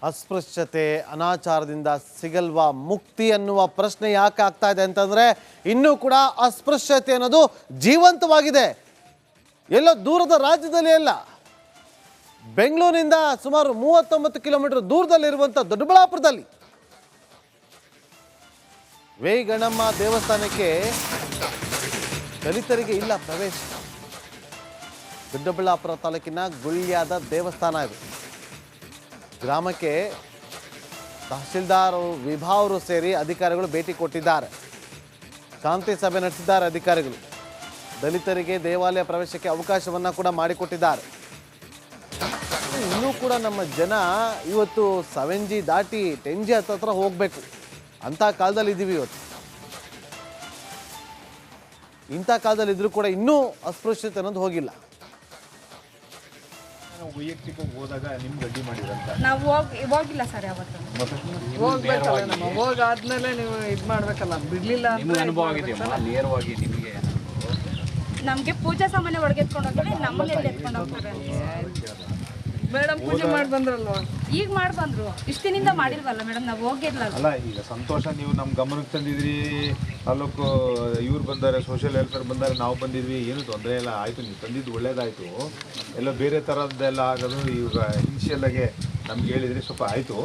ಅಸ್ಪೃಶ್ಯತೆ ಅನಾಚಾರದಿಂದ ಸಿಗಲ್ವಾ ಮುಕ್ತಿ ಅನ್ನುವ ಪ್ರಶ್ನೆ ಯಾಕೆ ಆಗ್ತಾ ಇದೆ ಅಂತಂದ್ರೆ ಇನ್ನೂ ಕೂಡ ಅಸ್ಪೃಶ್ಯತೆ ಅನ್ನೋದು ಜೀವಂತವಾಗಿದೆ. ಎಲ್ಲೋ ದೂರದ ರಾಜ್ಯದಲ್ಲಿ ಅಲ್ಲ, ಬೆಂಗಳೂರಿನಿಂದ ಸುಮಾರು 39 ಕಿಲೋಮೀಟರ್ ದೂರದಲ್ಲಿರುವಂಥ ದೊಡ್ಡಬಳ್ಳಾಪುರದಲ್ಲಿ ವೇಗಣಮ್ಮ ದೇವಸ್ಥಾನಕ್ಕೆ ದಲಿತರಿಗೆ ಇಲ್ಲ ಪ್ರವೇಶ. ದೊಡ್ಡಬಳ್ಳಾಪುರ ತಾಲೂಕಿನ ಗುಳ್ಯಾದ ದೇವಸ್ಥಾನ ಇದು. ಗ್ರಾಮಕ್ಕೆ ತಹಶೀಲ್ದಾರ್ ವಿಭಾವರು ಸೇರಿ ಅಧಿಕಾರಿಗಳು ಭೇಟಿ ಕೊಟ್ಟಿದ್ದಾರೆ. ಶಾಂತಿ ಸಭೆ ನಡೆಸಿದ್ದಾರೆ ಅಧಿಕಾರಿಗಳು. ದಲಿತರಿಗೆ ದೇವಾಲಯ ಪ್ರವೇಶಕ್ಕೆ ಅವಕಾಶವನ್ನು ಕೂಡ ಮಾಡಿಕೊಟ್ಟಿದ್ದಾರೆ. ಇನ್ನೂ ಕೂಡ ನಮ್ಮ ಜನ ಇವತ್ತು 7G ದಾಟಿ 10G ಹತ್ರ ಹೋಗಬೇಕು ಅಂಥ ಕಾಲದಲ್ಲಿ ಇದ್ದೀವಿ ಇವತ್ತು. ಇಂಥ ಕಾಲದಲ್ಲಿ ಇದ್ರೂ ಕೂಡ ಇನ್ನೂ ಅಸ್ಪೃಶ್ಯತೆ ಅನ್ನೋದು ಹೋಗಿಲ್ಲ. ವೈಯಕ್ತಿಕವಾಗಿ ಹೋದಾಗ ನಿಮ್ಗೆ ಅಡ್ಡಿ ಮಾಡಿರಂತ ನಾವು ಹೋಗಿಲ್ಲ ಸರ್. ಯಾವತ್ತು ಹೋಗ್ಬೇಕಲ್ಲ, ನಮ್ಮ ಹೋಗಾದ್ಮೇಲೆ ನೀವು ಇದು ಮಾಡ್ಬೇಕಲ್ಲ, ಬಿಡ್ಲಿಲ್ಲ ನಿಮ್ಗೆ ಅನುಭವ ಆಗಿದೆಯಮ್ಮ ನೇರವಾಗಿ ನಿಮಗೆ? ನಮಗೆ ಪೂಜಾ ಸಾಮಾನ್ಯ ಒಳಗೆತ್ಕೊಂಡು ಹೋಗ್ತಾರೆ, ನಮ್ಮಲ್ಲಿ ಎತ್ಕೊಂಡು ಹೋಗ್ತಾರೆ. ಮೇಡಮ್ ಪೂಜೆ ಮಾಡಿ ಬಂದ್ರಲ್ವಾ? ಈಗ ಮಾಡಿ ಬಂದ್ರು, ಇಷ್ಟಿನಿಂದ ಮಾಡಿಲ್ವಲ್ಲ ಮೇಡಮ್, ನಾವು ಹೋಗಿರ್ಲಿಲ್ಲ. ಅಲ್ಲ, ಈಗ ಸಂತೋಷ ನೀವು ನಮ್ಮ ಗಮನಕ್ಕೆ ತಂದಿದ್ರಿ, ತಾಲೂಕು ಇವ್ರು ಬಂದಾರೆ, ಸೋಷಿಯಲ್ ವೆಲ್ಫೇರ್ ಬಂದಾರೆ, ನಾವು ಬಂದಿದ್ವಿ, ಏನು ತೊಂದರೆ ಇಲ್ಲ, ಆಯಿತು, ನೀವು ತಂದಿದ್ದು ಒಳ್ಳೇದಾಯಿತು. ಎಲ್ಲ ಬೇರೆ ಥರದ್ದೆಲ್ಲ ಆಗೋದು ಈಗ ಇನಿಷಿಯಲ್ಲಾಗೆ ನಮ್ಗೆ ಹೇಳಿದ್ರಿ, ಸ್ವಲ್ಪ ಆಯಿತು.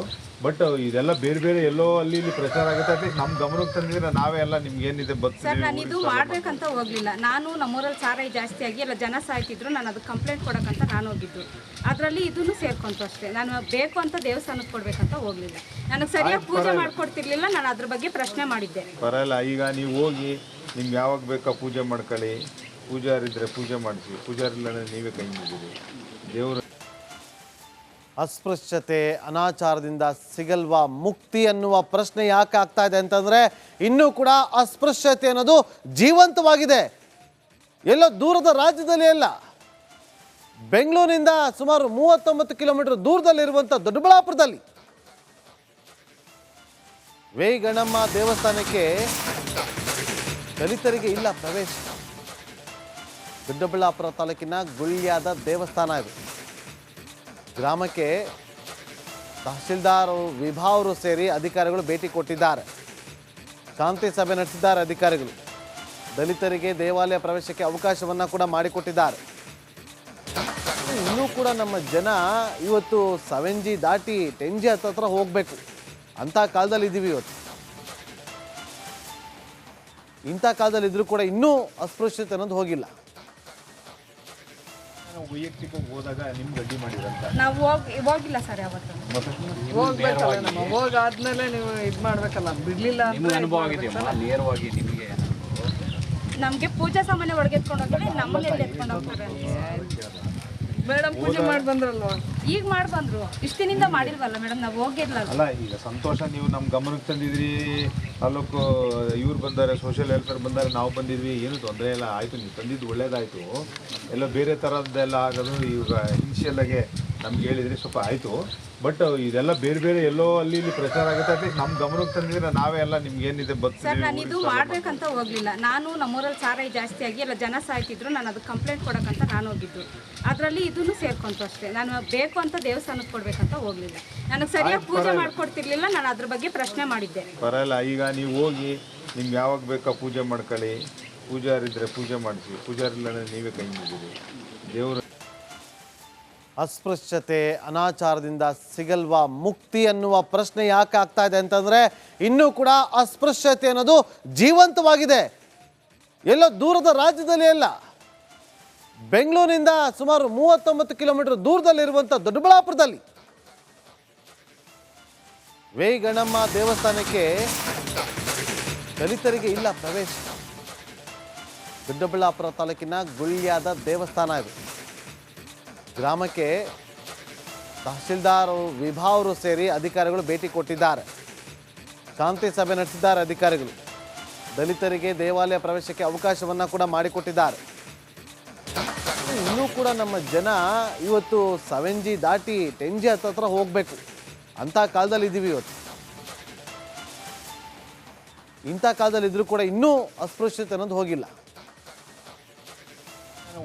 ಬಟ್ ಇದೆಲ್ಲ ಬೇರೆ ಬೇರೆ ಎಲ್ಲೋ ಅಲ್ಲಿ ಇಲ್ಲಿ ಪ್ರಚಾರ ಆಗುತ್ತೆ. ಅಟ್ಲೀಸ್ಟ್ ನಮ್ಮ ಗಮನಕ್ಕೆ ತಂದಿದ್ರೆ ನಾವೇ ಎಲ್ಲ ನಿಮ್ಗೆ ಏನಿದೆ ಸರ್, ನಾನು ಇದು ಮಾಡ್ಬೇಕಂತ ಹೋಗ್ಲಿಲ್ಲ. ನಾನು ನಮ್ಮೂರಲ್ಲಿ ಸಾರಾಯಿ ಜಾಸ್ತಿ ಆಗಿ ಎಲ್ಲ ಜನ ಸಾಯ್ತಿದ್ರು, ನಾನು ಅದು ಕಂಪ್ಲೇಂಟ್ ಕೊಡೋಕ್ಕಂತ ನಾನು ಹೋಗಿದ್ದು. ಅದರಲ್ಲಿ ಇದನ್ನು ಸೇರ್ಕೊಂತು ಅಷ್ಟೇ. ನಾನು ಬೇಕು ಅಂತ ದೇವಸ್ಥಾನಕ್ಕೆ ಕೊಡ್ಬೇಕಂತ ಹೋಗ್ಲಿಲ್ಲ. ನನಗೆ ಸರಿಯಾಗಿ ಪೂಜೆ ಮಾಡ್ಕೊಡ್ತಿರ್ಲಿಲ್ಲ, ನಾನು ಅದ್ರ ಬಗ್ಗೆ ಪ್ರಶ್ನೆ ಮಾಡಿದ್ದೆ. ಬರಲ್ಲ, ಈಗ ನೀವು ಹೋಗಿ ನಿಮ್ಗೆ ಯಾವಾಗ ಬೇಕಾ ಪೂಜೆ ಮಾಡ್ಕೊಳ್ಳಿ, ಪೂಜಾರಿದ್ರೆ ಪೂಜೆ ಮಾಡಿಸಿ, ಪೂಜಾರಿಲ್ಲ ಅಂದರೆ ನೀವೇ ಕೈ ಮುಗಿದಿರಿ ದೇವರು. ಅಸ್ಪೃಶ್ಯತೆ ಅನಾಚಾರದಿಂದ ಸಿಗಲ್ವಾ ಮುಕ್ತಿ ಅನ್ನುವ ಪ್ರಶ್ನೆ ಯಾಕೆ ಆಗ್ತಾ ಇದೆ ಅಂತಂದ್ರೆ ಇನ್ನೂ ಕೂಡ ಅಸ್ಪೃಶ್ಯತೆ ಅನ್ನೋದು ಜೀವಂತವಾಗಿದೆ. ಎಲ್ಲೋ ದೂರದ ರಾಜ್ಯದಲ್ಲಿ ಅಲ್ಲ, ಬೆಂಗಳೂರಿನಿಂದ ಸುಮಾರು 39 ಕಿಲೋಮೀಟರ್ ದೂರದಲ್ಲಿರುವಂಥ ದೊಡ್ಡಬಳ್ಳಾಪುರದಲ್ಲಿ ವೇಗಣಮ್ಮ ದೇವಸ್ಥಾನಕ್ಕೆ ದಲಿತರಿಗೆ ಇಲ್ಲ ಪ್ರವೇಶ. ದೊಡ್ಡಬಳ್ಳಾಪುರ ತಾಲೂಕಿನ ಗುಳ್ಯಾದ ದೇವಸ್ಥಾನ ಇದು. ಗ್ರಾಮಕ್ಕೆ ತಹಶೀಲ್ದಾರ್ ವಿಭಾವರು ಸೇರಿ ಅಧಿಕಾರಿಗಳು ಭೇಟಿ ಕೊಟ್ಟಿದ್ದಾರೆ. ಶಾಂತಿ ಸಭೆ ನಡೆಸಿದ್ದಾರೆ ಅಧಿಕಾರಿಗಳು. ದಲಿತರಿಗೆ ದೇವಾಲಯ ಪ್ರವೇಶಕ್ಕೆ ಅವಕಾಶವನ್ನು ಕೂಡ ಮಾಡಿಕೊಟ್ಟಿದ್ದಾರೆ. ಇನ್ನೂ ಕೂಡ ನಮ್ಮ ಜನ ಇವತ್ತು 7G ದಾಟಿ 10G ಹತ್ರ ಹೋಗಬೇಕು ಅಂಥ ಕಾಲದಲ್ಲಿ ಇದ್ದೀವಿ ಇವತ್ತು. ಇಂಥ ಕಾಲದಲ್ಲಿ ಇದ್ರೂ ಕೂಡ ಇನ್ನೂ ಅಸ್ಪೃಶ್ಯತೆ ಅನ್ನೋದು ಹೋಗಿಲ್ಲ. ವೈಯಕ್ತಿಕವಾಗಿ ಹೋದಾಗ ನಿಮ್ಗೆ ಅಡ್ಡಿ ಮಾಡಿರಂತ ನಾವು ಹೋಗಿಲ್ಲ ಸರ್. ಯಾವತ್ತು ಹೋಗ್ಬೇಕಲ್ಲ, ನಮ್ಮ ಹೋಗಾದ್ಮೇಲೆ ನೀವು ಇದು ಮಾಡ್ಬೇಕಲ್ಲ, ಬಿಡ್ಲಿಲ್ಲ ನಿಮ್ಗೆ ಅನುಭವ ಆಗಿದೆಯಮ್ಮ ನೇರವಾಗಿ ನಿಮಗೆ? ನಮಗೆ ಪೂಜಾ ಸಾಮಾನ್ಯ ಒಳಗೆತ್ಕೊಂಡು ಹೋಗ್ತಾರೆ, ನಮ್ಮಲ್ಲಿ ಎತ್ಕೊಂಡು ಹೋಗ್ತಾರೆ. ಮೇಡಮ್ ಪೂಜೆ ಮಾಡಿ ಬಂದ್ರಲ್ವಾ? ಈಗ ಮಾಡಿ ಬಂದ್ರು, ಇಷ್ಟಿನಿಂದ ಮಾಡಿಲ್ವಲ್ಲ ಮೇಡಮ್, ನಾವು ಹೋಗಿರ್ಲಿಲ್ಲ. ಅಲ್ಲ, ಈಗ ಸಂತೋಷ ನೀವು ನಮ್ಮ ಗಮನಕ್ಕೆ ತಂದಿದ್ರಿ, ತಾಲೂಕು ಇವ್ರು ಬಂದಾರೆ, ಸೋಷಿಯಲ್ ವೆಲ್ಫೇರ್ ಬಂದಾರೆ, ನಾವು ಬಂದಿದ್ವಿ, ಏನು ತೊಂದರೆ ಇಲ್ಲ, ಆಯಿತು, ನೀವು ತಂದಿದ್ದು ಒಳ್ಳೇದಾಯಿತು. ಎಲ್ಲ ಬೇರೆ ಥರದ್ದೆಲ್ಲ ಆಗೋದು ಈಗ ಇನಿಷಿಯಲ್ಲಾಗೆ ನಮ್ಗೆ ಹೇಳಿದ್ರಿ, ಸ್ವಲ್ಪ ಆಯಿತು. ಬಟ್ ಇದೆಲ್ಲ ಬೇರೆ ಬೇರೆ ಎಲ್ಲೋ ಅಲ್ಲಿ ಇಲ್ಲಿ ಪ್ರಚಾರ ಆಗುತ್ತೆ. ಅಟ್ಲೀಸ್ಟ್ ನಮ್ಮ ಗಮನಕ್ಕೆ ತಂದಿದ್ರೆ ನಾವೇ ಎಲ್ಲ ನಿಮ್ಗೆ ಏನಿದೆ ಸರ್, ನಾನು ಇದು ಮಾಡ್ಬೇಕಂತ ಹೋಗ್ಲಿಲ್ಲ. ನಾನು ನಮ್ಮೂರಲ್ಲಿ ಸಾರಾಯಿ ಜಾಸ್ತಿ ಆಗಿ ಎಲ್ಲ ಜನ ಸಾಯ್ತಿದ್ರು, ನಾನು ಅದು ಕಂಪ್ಲೇಂಟ್ ಕೊಡೋಕ್ಕಂತ ನಾನು ಹೋಗಿದ್ದು. ಅದರಲ್ಲಿ ಇದನ್ನು ಸೇರ್ಕೊಂತು ಅಷ್ಟೇ. ನಾನು ಬೇಕು ಅಂತ ದೇವಸ್ಥಾನಕ್ಕೆ ಕೊಡ್ಬೇಕಂತ ಹೋಗ್ಲಿಲ್ಲ. ನನಗೆ ಸರಿಯಾಗಿ ಪೂಜೆ ಮಾಡ್ಕೊಡ್ತಿರ್ಲಿಲ್ಲ, ನಾನು ಅದ್ರ ಬಗ್ಗೆ ಪ್ರಶ್ನೆ ಮಾಡಿದ್ದೆ. ಬರಲ್ಲ, ಈಗ ನೀವು ಹೋಗಿ ನಿಮ್ಗೆ ಯಾವಾಗ ಬೇಕಾ ಪೂಜೆ ಮಾಡ್ಕೊಳ್ಳಿ, ಪೂಜಾರಿದ್ರೆ ಪೂಜೆ ಮಾಡಿಸಿ, ಪೂಜಾರಿಲ್ಲ ಅಂದರೆ ನೀವೇ ಕೈ ಮುಗಿದಿರಿ ದೇವರು. ಅಸ್ಪೃಶ್ಯತೆ ಅನಾಚಾರದಿಂದ ಸಿಗಲ್ವಾ ಮುಕ್ತಿ ಅನ್ನುವ ಪ್ರಶ್ನೆ ಯಾಕೆ ಆಗ್ತಾ ಇದೆ ಅಂತಂದ್ರೆ ಇನ್ನೂ ಕೂಡ ಅಸ್ಪೃಶ್ಯತೆ ಅನ್ನೋದು ಜೀವಂತವಾಗಿದೆ. ಎಲ್ಲೋ ದೂರದ ರಾಜ್ಯದಲ್ಲಿ ಅಲ್ಲ, ಬೆಂಗಳೂರಿನಿಂದ ಸುಮಾರು 39 ಕಿಲೋಮೀಟರ್ ದೂರದಲ್ಲಿರುವಂಥ ದೊಡ್ಡಬಳ್ಳಾಪುರದಲ್ಲಿ ವೇಗಣಮ್ಮ ದೇವಸ್ಥಾನಕ್ಕೆ ದಲಿತರಿಗೆ ಇಲ್ಲ ಪ್ರವೇಶ. ದೊಡ್ಡಬಳ್ಳಾಪುರ ತಾಲೂಕಿನ ಗುಳ್ಯಾದ ದೇವಸ್ಥಾನ ಇದು. ಗ್ರಾಮಕ್ಕೆ ತಹಶೀಲ್ದಾರ್ ವಿಭಾವರು ಸೇರಿ ಅಧಿಕಾರಿಗಳು ಭೇಟಿ ಕೊಟ್ಟಿದ್ದಾರೆ. ಶಾಂತಿ ಸಭೆ ನಡೆಸಿದ್ದಾರೆ ಅಧಿಕಾರಿಗಳು. ದಲಿತರಿಗೆ ದೇವಾಲಯ ಪ್ರವೇಶಕ್ಕೆ ಅವಕಾಶವನ್ನು ಕೂಡ ಮಾಡಿಕೊಟ್ಟಿದ್ದಾರೆ. ಇನ್ನೂ ಕೂಡ ನಮ್ಮ ಜನ ಇವತ್ತು 7G ದಾಟಿ 10G ಹತ್ರ ಹೋಗಬೇಕು ಅಂಥ ಕಾಲದಲ್ಲಿ ಇದ್ದೀವಿ ಇವತ್ತು. ಇಂಥ ಕಾಲದಲ್ಲಿ ಇದ್ರೂ ಕೂಡ ಇನ್ನೂ ಅಸ್ಪೃಶ್ಯತೆ ಅನ್ನೋದು ಹೋಗಿಲ್ಲ.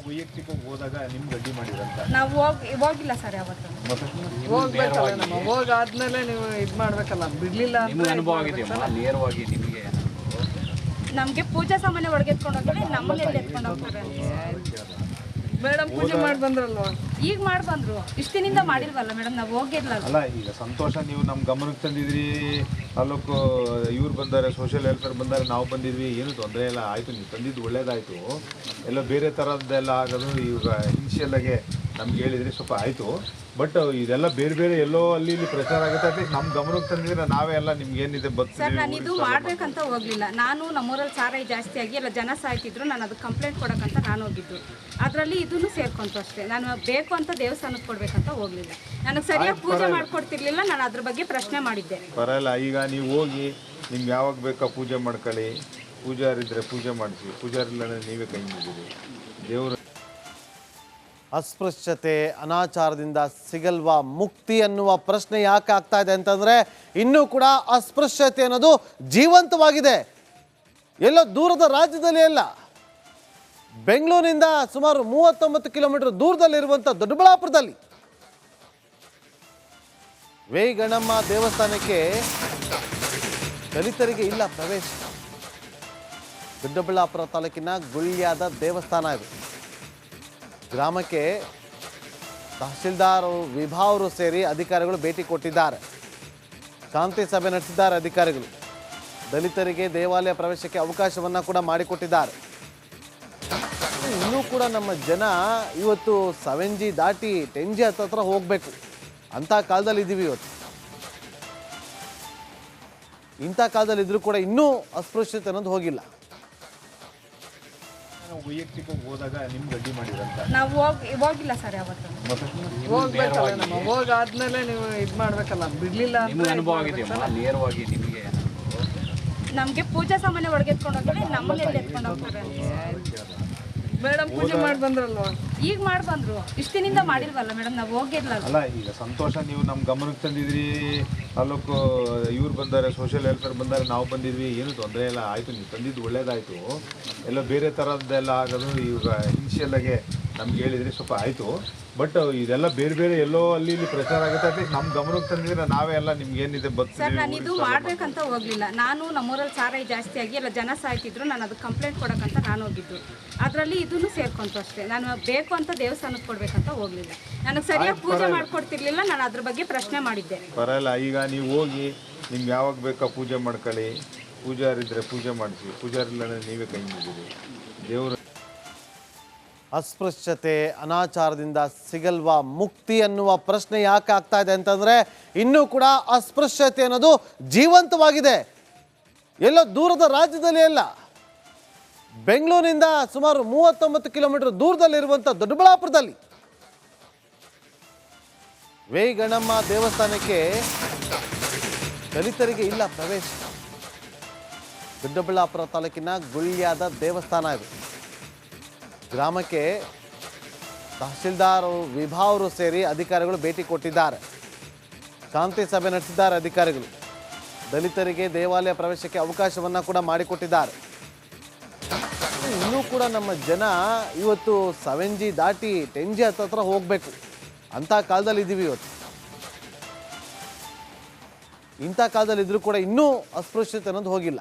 ವೈಯಕ್ತಿಕವಾಗಿ ಹೋದಾಗ ನಿಮ್ಗೆ ಅಡ್ಡಿ ಮಾಡಿರಂತ ನಾವು ಹೋಗಿಲ್ಲ ಸರ್ ಯಾವತ್ತು. ಮತ್ತೆ ಹೋಗ್ಬೇಕಲ್ಲ ನಮ್ಮ ಹೋಗಾದ್ಮೇಲೆ ನೀವು ಇದು ಮಾಡ್ಬೇಕಲ್ಲ, ಬಿಡ್ಲಿಲ್ಲ ಅಂದ್ರೆ ಅನುಭವ ಆಗಿದೆಯಮ್ಮ ನೇರವಾಗಿ ನಿಮಗೆ? ನಮಗೆ ಪೂಜಾ ಸಾಮಾನ್ಯ ಒಳಗೆತ್ಕೊಂಡು ಹೋಗ್ತಾರೆ, ನಮ್ಮಲ್ಲಿ ಎತ್ಕೊಂಡು ಹೋಗ್ತಾರೆ. ಮೇಡಮ್ ಪೂಜೆ ಮಾಡಿ ಬಂದ್ರಲ್ವಾ? ಈಗ ಮಾಡಿ ಬಂದ್ರು, ಇಷ್ಟಿನಿಂದ ಮಾಡಿಲ್ವಲ್ಲ ಮೇಡಮ್, ನಾವು ಹೋಗಿರ್ಲಲ್ಲ. ಅಲ್ಲ ಈಗ ಸಂತೋಷ ನೀವು ನಮ್ಮ ಗಮನಕ್ಕೆ ತಂದಿದ್ರಿ, ತಾಲೂಕು ಇವ್ರು ಬಂದಾರೆ, ಸೋಷಿಯಲ್ ವೆಲ್ಫೇರ್ ಬಂದಾರೆ, ನಾವು ಬಂದಿದ್ವಿ, ಏನು ತೊಂದರೆ ಇಲ್ಲ, ಆಯಿತು, ನೀವು ತಂದಿದ್ದು ಒಳ್ಳೇದಾಯಿತು. ಎಲ್ಲ ಬೇರೆ ಥರದ್ದೆಲ್ಲ ಆಗೋದು ಇವಾಗ ಇನಿಷಿಯಲ್ಲಾಗೆ ನಮ್ಗೆ ಹೇಳಿದ್ರಿ ಸ್ವಲ್ಪ ಆಯಿತು. ಬಟ್ ಇದೆಲ್ಲ ಬೇರೆ ಬೇರೆ ಎಲ್ಲೋ ಅಲ್ಲಿ ಇಲ್ಲಿ ಪ್ರಚಾರ ಆಗುತ್ತೆ, ಅಟ್ಲೀಸ್ಟ್ ನಮ್ಮ ಗಮನಕ್ಕೆ ತಂದಿದ್ರೆ ನಾವೇ ಎಲ್ಲ ನಿಮ್ಗೆ ಏನಿದೆ ಸರ್ ನಾನು ಇದು ಮಾಡ್ಬೇಕಂತ ಹೋಗ್ಲಿಲ್ಲ. ನಾನು ನಮ್ಮೂರಲ್ಲಿ ಸಾರಾಯಿ ಜಾಸ್ತಿ ಆಗಿ ಎಲ್ಲ ಜನ ಸಾಯ್ತಿದ್ರು, ನಾನು ಅದು ಕಂಪ್ಲೇಂಟ್ ಕೊಡೋಕ್ಕಂತ ನಾನು ಹೋಗಿದ್ದು. ಅದರಲ್ಲಿ ಇದನ್ನು ಸೇರ್ಕೊಂತು ಅಷ್ಟೇ. ನಾನು ಬೇಕು ಅಂತ ದೇವಸ್ಥಾನಕ್ಕೆ ಕೊಡ್ಬೇಕಂತ ಹೋಗ್ಲಿಲ್ಲ. ನನಗೆ ಸರಿಯಾಗಿ ಪೂಜೆ ಮಾಡ್ಕೊಡ್ತಿರ್ಲಿಲ್ಲ, ನಾನು ಅದ್ರ ಬಗ್ಗೆ ಪ್ರಶ್ನೆ ಮಾಡಿದ್ದೆ. ಬರಲ್ಲ. ಈಗ ನೀವು ಹೋಗಿ ನಿಮ್ಗೆ ಯಾವಾಗ ಬೇಕಾ ಪೂಜೆ ಮಾಡ್ಕೊಳ್ಳಿ, ಪೂಜಾರಿದ್ರೆ ಪೂಜೆ ಮಾಡಿಸಿ, ಪೂಜಾರಿಲ್ಲ ಅಂದರೆ ನೀವೇ ಕೈ ಮುಗಿದಿರಿ ದೇವರು. ಅಸ್ಪೃಶ್ಯತೆ ಅನಾಚಾರದಿಂದ ಸಿಗಲ್ವಾ ಮುಕ್ತಿ ಅನ್ನುವ ಪ್ರಶ್ನೆ ಯಾಕೆ ಆಗ್ತಾ ಇದೆ ಅಂತಂದರೆ, ಇನ್ನೂ ಕೂಡ ಅಸ್ಪೃಶ್ಯತೆ ಅನ್ನೋದು ಜೀವಂತವಾಗಿದೆ. ಎಲ್ಲೋ ದೂರದ ರಾಜ್ಯದಲ್ಲಿ ಅಲ್ಲ, ಬೆಂಗಳೂರಿನಿಂದ ಸುಮಾರು 39 ಕಿಲೋಮೀಟರ್ ದೂರದಲ್ಲಿರುವಂಥ ದೊಡ್ಡಬಳ್ಳಾಪುರದಲ್ಲಿ ವೇಗಣಮ್ಮ ದೇವಸ್ಥಾನಕ್ಕೆ ದಲಿತರಿಗೆ ಇಲ್ಲ ಪ್ರವೇಶ. ದೊಡ್ಡಬಳ್ಳಾಪುರ ತಾಲೂಕಿನ ಗುಳ್ಯಾದ ದೇವಸ್ಥಾನ ಇದು. ಗ್ರಾಮಕ್ಕೆ ತಹಶೀಲ್ದಾರ್ ವಿಭಾವರು ಸೇರಿ ಅಧಿಕಾರಿಗಳು ಭೇಟಿ ಕೊಟ್ಟಿದ್ದಾರೆ. ಶಾಂತಿ ಸಭೆ ನಡೆಸಿದ್ದಾರೆ ಅಧಿಕಾರಿಗಳು. ದಲಿತರಿಗೆ ದೇವಾಲಯ ಪ್ರವೇಶಕ್ಕೆ ಅವಕಾಶವನ್ನು ಕೂಡ ಮಾಡಿಕೊಟ್ಟಿದ್ದಾರೆ. ಇನ್ನೂ ಕೂಡ ನಮ್ಮ ಜನ ಇವತ್ತು 7G ದಾಟಿ 10G ಹತ್ರ ಹೋಗಬೇಕು ಅಂಥ ಕಾಲದಲ್ಲಿ ಇದ್ದೀವಿ ಇವತ್ತು. ಇಂಥ ಕಾಲದಲ್ಲಿ ಇದ್ರೂ ಕೂಡ ಇನ್ನೂ ಅಸ್ಪೃಶ್ಯತೆ ಅನ್ನೋದು ಹೋಗಿಲ್ಲ. ವೈಯಕ್ತಿಕವಾಗಿ ಹೋದಾಗ ನಿಮ್ಗೆ ಅಡ್ಡಿ ಮಾಡಿರಂತ ನಾವು ಹೋಗಿಲ್ಲ ಸರ್ ಯಾವತ್ತು. ಹೋಗ್ಬೇಕಲ್ಲ ನಮ್ಮ ಹೋಗಾದ್ಮೇಲೆ ನೀವು ಇದು ಮಾಡ್ಬೇಕಲ್ಲ, ಬಿಡ್ಲಿಲ್ಲ ಅಂದ್ರೆ ಅನುಭವ ಆಗಿದೆಯಮ್ಮ ನೇರವಾಗಿ ನಿಮಗೆ? ನಮಗೆ ಪೂಜಾ ಸಾಮಾನ್ಯ ಒಳಗೆತ್ಕೊಂಡು ಹೋಗ್ತಾರೆ, ನಮ್ಮಲ್ಲಿ ಎತ್ಕೊಂಡು ಹೋಗ್ತಾರೆ. ಮೇಡಮ್ ಪೂಜೆ ಮಾಡಿ ಬಂದ್ರಲ್ವಾ? ಈಗ ಮಾಡಿ ಬಂದ್ರು, ಇಷ್ಟಿನಿಂದ ಮಾಡಿಲ್ವಲ್ಲ ಮೇಡಮ್, ನಾವು ಹೋಗಿರ್ಲಲ್ಲ. ಅಲ್ಲ ಈಗ ಸಂತೋಷ ನೀವು ನಮ್ಮ ಗಮನಕ್ಕೆ ತಂದಿದ್ರಿ, ತಾಲೂಕು ಇವ್ರು ಬಂದಾರೆ, ಸೋಷಿಯಲ್ ವೆಲ್ಫೇರ್ ಬಂದಾರೆ, ನಾವು ಬಂದಿದ್ವಿ, ಏನು ತೊಂದರೆ ಇಲ್ಲ, ಆಯಿತು, ನೀವು ತಂದಿದ್ದು ಒಳ್ಳೇದಾಯಿತು. ಎಲ್ಲ ಬೇರೆ ಥರದ್ದೆಲ್ಲ ಆಗೋದು ಇವಾಗ ಇನಿಷಿಯಲ್ಲಾಗೆ ನಮ್ಗೆ ಹೇಳಿದ್ರಿ ಸ್ವಲ್ಪ ಆಯಿತು. ಬಟ್ ಇದೆಲ್ಲ ಬೇರೆ ಬೇರೆ ಎಲ್ಲೋ ಅಲ್ಲಿ ಇಲ್ಲಿ ಪ್ರಚಾರ ಆಗುತ್ತೆ, ಅಟ್ಲೀಸ್ಟ್ ನಮ್ಮ ಗಮನಕ್ಕೆ ತಂದಿದ್ರೆ ನಾವೇ ಎಲ್ಲ ನಿಮ್ಗೆ ಏನಿದೆ ಸರ್ ನಾನು ಇದು ಮಾಡ್ಬೇಕಂತ ಹೋಗ್ಲಿಲ್ಲ. ನಾನು ನಮ್ಮೂರಲ್ಲಿ ಸಾರಾಯಿ ಜಾಸ್ತಿ ಆಗಿ ಎಲ್ಲ ಜನ ಸಾಯ್ತಿದ್ರು, ನಾನು ಅದು ಕಂಪ್ಲೇಂಟ್ ಕೊಡೋಕ್ಕಂತ ನಾನು ಹೋಗಿದ್ದು. ಅದರಲ್ಲಿ ಇದನ್ನು ಸೇರ್ಕೊಂತು ಅಷ್ಟೇ. ನಾನು ಬೇಕು ಅಂತ ದೇವಸ್ಥಾನಕ್ಕೆ ಕೊಡ್ಬೇಕಂತ ಹೋಗ್ಲಿಲ್ಲ. ನನಗೆ ಸರಿಯಾಗಿ ಪೂಜೆ ಮಾಡ್ಕೊಡ್ತಿರ್ಲಿಲ್ಲ, ನಾನು ಅದ್ರ ಬಗ್ಗೆ ಪ್ರಶ್ನೆ ಮಾಡಿದ್ದೆ. ಬರಲ್ಲ. ಈಗ ನೀವು ಹೋಗಿ ನಿಮ್ಗೆ ಯಾವಾಗ ಬೇಕಾ ಪೂಜೆ ಮಾಡ್ಕೊಳ್ಳಿ, ಪೂಜಾರಿದ್ರೆ ಪೂಜೆ ಮಾಡಿಸಿ, ಪೂಜಾರಿಲ್ಲ ಅಂದರೆ ನೀವೇ ಕೈ ಮುಗಿದಿರಿ ದೇವರು. ಅಸ್ಪೃಶ್ಯತೆ ಅನಾಚಾರದಿಂದ ಸಿಗಲ್ವಾ ಮುಕ್ತಿ ಅನ್ನುವ ಪ್ರಶ್ನೆ ಯಾಕೆ ಆಗ್ತಾ ಇದೆ ಅಂತಂದರೆ, ಇನ್ನೂ ಕೂಡ ಅಸ್ಪೃಶ್ಯತೆ ಅನ್ನೋದು ಜೀವಂತವಾಗಿದೆ. ಎಲ್ಲೋ ದೂರದ ರಾಜ್ಯದಲ್ಲಿ ಅಲ್ಲ, ಬೆಂಗಳೂರಿನಿಂದ ಸುಮಾರು 39 ಕಿಲೋಮೀಟರ್ ದೂರದಲ್ಲಿರುವಂಥ ದೊಡ್ಡಬಳ್ಳಾಪುರದಲ್ಲಿ ವೇಗಣಮ್ಮ ದೇವಸ್ಥಾನಕ್ಕೆ ದಲಿತರಿಗೆ ಇಲ್ಲ ಪ್ರವೇಶ. ದೊಡ್ಡಬಳ್ಳಾಪುರ ತಾಲೂಕಿನ ಗುಳ್ಯಾದ ದೇವಸ್ಥಾನ ಇದು. ಗ್ರಾಮಕ್ಕೆ ತಹಶೀಲ್ದಾರ್ ವಿಭಾವರು ಸೇರಿ ಅಧಿಕಾರಿಗಳು ಭೇಟಿ ಕೊಟ್ಟಿದ್ದಾರೆ. ಶಾಂತಿ ಸಭೆ ನಡೆಸಿದ್ದಾರೆ ಅಧಿಕಾರಿಗಳು. ದಲಿತರಿಗೆ ದೇವಾಲಯ ಪ್ರವೇಶಕ್ಕೆ ಅವಕಾಶವನ್ನು ಕೂಡ ಮಾಡಿಕೊಟ್ಟಿದ್ದಾರೆ. ಇನ್ನೂ ಕೂಡ ನಮ್ಮ ಜನ ಇವತ್ತು 7G ದಾಟಿ 10G ಹತ್ರ ಹೋಗಬೇಕು ಅಂಥ ಕಾಲದಲ್ಲಿ ಇದ್ದೀವಿ ಇವತ್ತು. ಇಂಥ ಕಾಲದಲ್ಲಿ ಇದ್ರೂ ಕೂಡ ಇನ್ನೂ ಅಸ್ಪೃಶ್ಯತೆ ಅನ್ನೋದು ಹೋಗಿಲ್ಲ.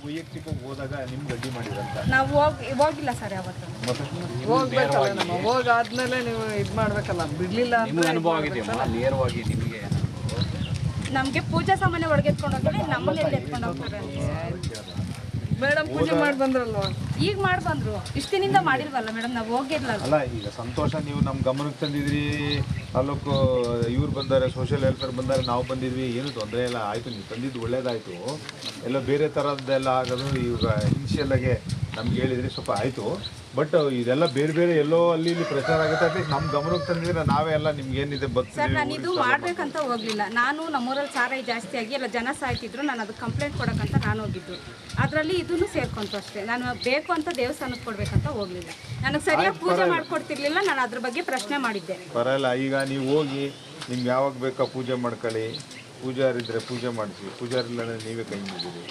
ವೈಯಕ್ತಿಕವಾಗಿ ಹೋದಾಗ ನಿಮ್ಗೆ ಅಡ್ಡಿ ಮಾಡಿರಂತ ನಾವು ಹೋಗಿಲ್ಲ ಸರ್ ಯಾವತ್ತು. ಹೋಗ್ಬೇಕಲ್ಲ ನಮ್ಮ ಹೋಗಾದ್ಮೇಲೆ ನೀವು ಇದು ಮಾಡ್ಬೇಕಲ್ಲ, ಬಿಡ್ಲಿಲ್ಲ ಅಂದ್ರೆ ಅನುಭವ ಆಗಿದೆಯಮ್ಮ ನೇರವಾಗಿ ನಿಮಗೆ? ನಮಗೆ ಪೂಜಾ ಸಾಮಾನ್ಯ ಒಳಗೆತ್ಕೊಂಡು ಹೋಗ್ತಾರೆ, ನಮ್ಮಲ್ಲಿ ಎತ್ಕೊಂಡು ಹೋಗ್ತಾರೆ. ಮೇಡಮ್ ಪೂಜೆ ಮಾಡಿ ಬಂದ್ರಲ್ವಾ? ಈಗ ಮಾಡಿ ಬಂದ್ರು, ಇಷ್ಟಿನಿಂದ ಮಾಡಿಲ್ವಲ್ಲ ಮೇಡಮ್, ನಾವು ಹೋಗಿರ್ಲಲ್ಲ. ಅಲ್ಲ ಈಗ ಸಂತೋಷ ನೀವು ನಮ್ಮ ಗಮನಕ್ಕೆ ತಂದಿದ್ರಿ, ತಾಲೂಕು ಇವ್ರು ಬಂದಾರೆ, ಸೋಷಿಯಲ್ ವೆಲ್ಫೇರ್ ಬಂದಾರೆ, ನಾವು ಬಂದಿದ್ವಿ, ಏನು ತೊಂದರೆ ಇಲ್ಲ, ಆಯಿತು, ನೀವು ತಂದಿದ್ದು ಒಳ್ಳೇದಾಯಿತು. ಎಲ್ಲ ಬೇರೆ ಥರದ್ದೆಲ್ಲ ಆಗೋದು ಇವಾಗ ಇನಿಷಿಯಲ್ಲಾಗೆ ನಮ್ಗೆ ಹೇಳಿದ್ರಿ ಸ್ವಲ್ಪ ಆಯಿತು. ಬಟ್ ಇದೆಲ್ಲ ಬೇರೆ ಬೇರೆ ಎಲ್ಲೋ ಅಲ್ಲಿ ಇಲ್ಲಿ ಪ್ರಚಾರ ಆಗುತ್ತೆ, ಅಟ್ಲೀಸ್ಟ್ ನಮ್ಮ ಗಮನಕ್ಕೆ ತಂದಿದ್ರೆ ನಾವೇ ಎಲ್ಲ ನಿಮ್ಗೆ ಏನಿದೆ ಸರ್ ನಾನು ಇದು ಮಾಡ್ಬೇಕಂತ ಹೋಗ್ಲಿಲ್ಲ. ನಾನು ನಮ್ಮೂರಲ್ಲಿ ಸಾರಾಯಿ ಜಾಸ್ತಿ ಆಗಿ ಎಲ್ಲ ಜನ ಸಾಯ್ತಿದ್ರು, ನಾನು ಅದು ಕಂಪ್ಲೇಂಟ್ ಕೊಡೋಕ್ಕಂತ ನಾನು ಹೋಗಿದ್ದು. ಅದರಲ್ಲಿ ಇದನ್ನು ಸೇರ್ಕೊಂತು ಅಷ್ಟೇ. ನಾನು ಬೇಕು ಅಂತ ದೇವಸ್ಥಾನಕ್ಕೆ ಕೊಡ್ಬೇಕಂತ ಹೋಗ್ಲಿಲ್ಲ. ನನಗೆ ಸರಿಯಾಗಿ ಪೂಜೆ ಮಾಡ್ಕೊಡ್ತಿರ್ಲಿಲ್ಲ, ನಾನು ಅದ್ರ ಬಗ್ಗೆ ಪ್ರಶ್ನೆ ಮಾಡಿದ್ದೆ. ಬರಲ್ಲ. ಈಗ ನೀವು ಹೋಗಿ ನಿಮ್ಗೆ ಯಾವಾಗ ಬೇಕಾ ಪೂಜೆ ಮಾಡ್ಕೊಳ್ಳಿ, ಪೂಜಾರಿದ್ರೆ ಪೂಜೆ ಮಾಡಿಸಿ, ಪೂಜಾರಿಲ್ಲ ಅಂದರೆ ನೀವೇ ಕೈ ಮುಗಿದಿರಿ